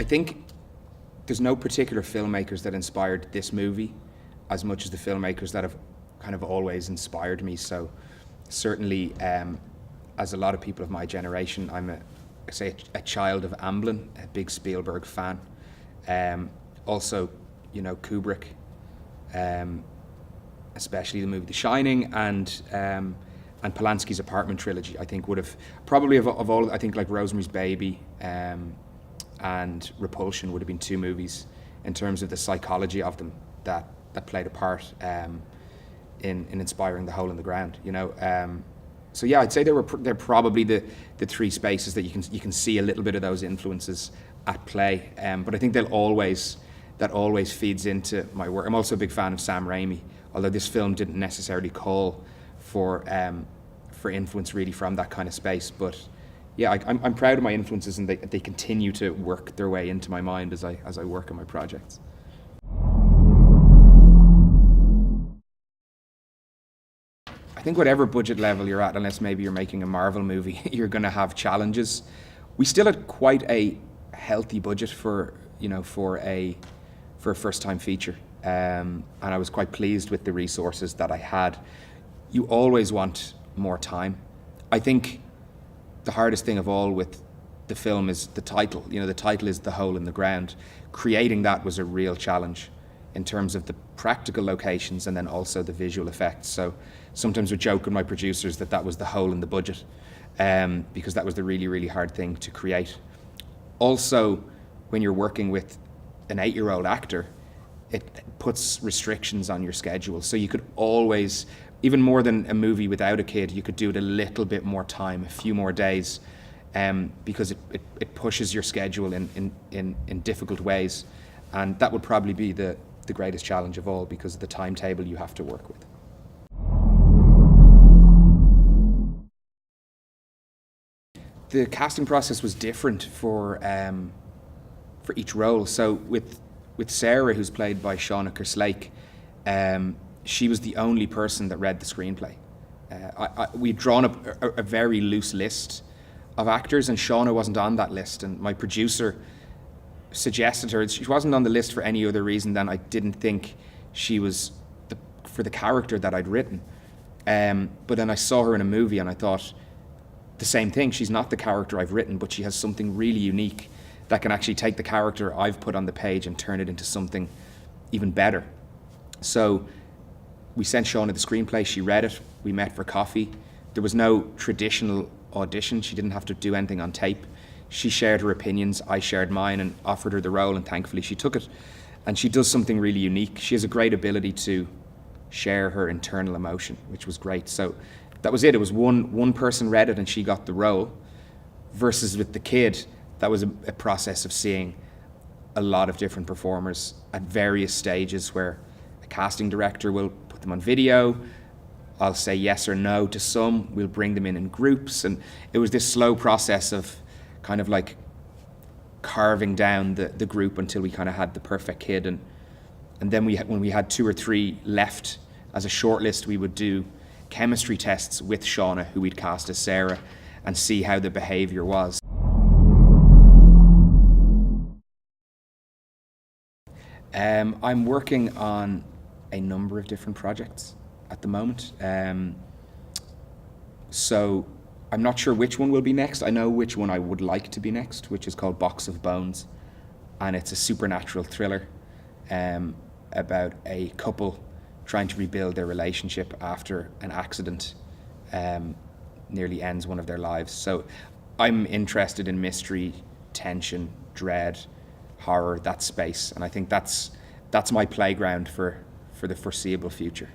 think there's no particular filmmakers that inspired this movie as much as the filmmakers that have kind of always inspired me. So certainly, as a lot of people of my generation, I'm a child of Amblin, a big Spielberg fan. Also, Kubrick, especially the movie The Shining, and Polanski's Apartment trilogy, I think would have probably of all, I think like Rosemary's Baby and Repulsion would have been two movies in terms of the psychology of them that played a part in inspiring The Hole in the Ground. So yeah, I'd say they're probably the three spaces that you can see a little bit of those influences at play. But I think that always feeds into my work. I'm also a big fan of Sam Raimi, although this film didn't necessarily call for influence really from that kind of space. But yeah, I'm proud of my influences, and they continue to work their way into my mind as I work on my projects. I think whatever budget level you're at, unless maybe you're making a Marvel movie, you're going to have challenges. We still had quite a healthy budget for a first-time feature, and I was quite pleased with the resources that I had. You always want more time. I think the hardest thing of all with the film is the title. The title is The Hole in the Ground. Creating that was a real challenge in terms of the practical locations and then also the visual effects. So sometimes we joke with my producers that was the hole in the budget, because that was the really, really hard thing to create. Also, when you're working with an 8-year-old actor, it puts restrictions on your schedule. So you could always, even more than a movie without a kid, you could do it a little bit more time, a few more days, because it pushes your schedule in difficult ways. And that would probably be the greatest challenge of all, because of the timetable you have to work with. The casting process was different for each role. So with Sarah, who's played by Shauna Kerslake, she was the only person that read the screenplay. We'd drawn up a very loose list of actors, and Shauna wasn't on that list. And my producer suggested her. She wasn't on the list for any other reason than I didn't think she was for the character that I'd written. But then I saw her in a movie and I thought the same thing. She's not the character I've written, but she has something really unique that can actually take the character I've put on the page and turn it into something even better. So we sent Shauna the screenplay, she read it, we met for coffee. There was no traditional audition, she didn't have to do anything on tape. She shared her opinions, I shared mine, and offered her the role, and thankfully she took it. And she does something really unique. She has a great ability to share her internal emotion, which was great. So that was it. It was one person read it and she got the role, versus with the kid, that was a process of seeing a lot of different performers at various stages, where a casting director will put them on video, I'll say yes or no to some, we'll bring them in groups, and it was this slow process of kind of like carving down the group until we kind of had the perfect kid. And then when we had 2 or 3 left as a shortlist, we would do chemistry tests with Shauna, who we'd cast as Sarah, and see how the behavior was. I'm working on a number of different projects at the moment. So I'm not sure which one will be next. I know which one I would like to be next, which is called Box of Bones. And it's a supernatural thriller about a couple trying to rebuild their relationship after an accident nearly ends one of their lives. So I'm interested in mystery, tension, dread, horror, that space. And I think that's my playground for the foreseeable future.